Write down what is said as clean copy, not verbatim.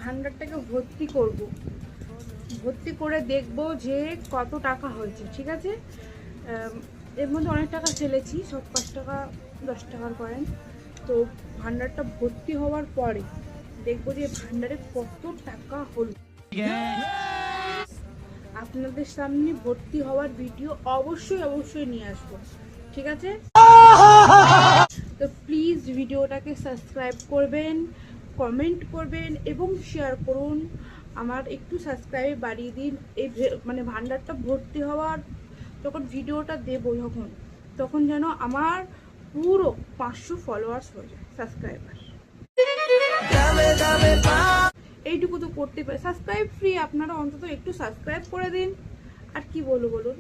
ভান্ডারটাকে ভর্তি করব, ভর্তি করে দেখব যে কত টাকা হয়েছে। ঠিক আছে, এর মধ্যে অনেক টাকা ফেলেছি, সব 5 টাকা 10 টাকার কয়েন। তো ভান্ডারটা ভর্তি হওয়ার পরে দেখবো যে ভান্ডারে কত টাকা হলো। আপনাদের সামনে ভর্তি হওয়ার ভিডিও অবশ্যই নিয়ে আসবো। ঠিক আছে, তো প্লিজ ভিডিওটাকে সাবস্ক্রাইব করবেন, কমেন্ট করবেন এবং শেয়ার করুন। আমার একটু সাবস্ক্রাইব বাড়িয়ে দিন। এই মানে ভান্ডারটা ভর্তি হওয়ার যখন ভিডিওটা দেবো তখন যেন আমার পুরো 500 ফলোয়ার্স হয়ে যায়, সাবস্ক্রাইবার। এইটুকু তো করতে পারে, সাবস্ক্রাইব ফ্রি, আপনারা অন্তত একটু সাবস্ক্রাইব করে দিন। আর কি বলবো বলুন।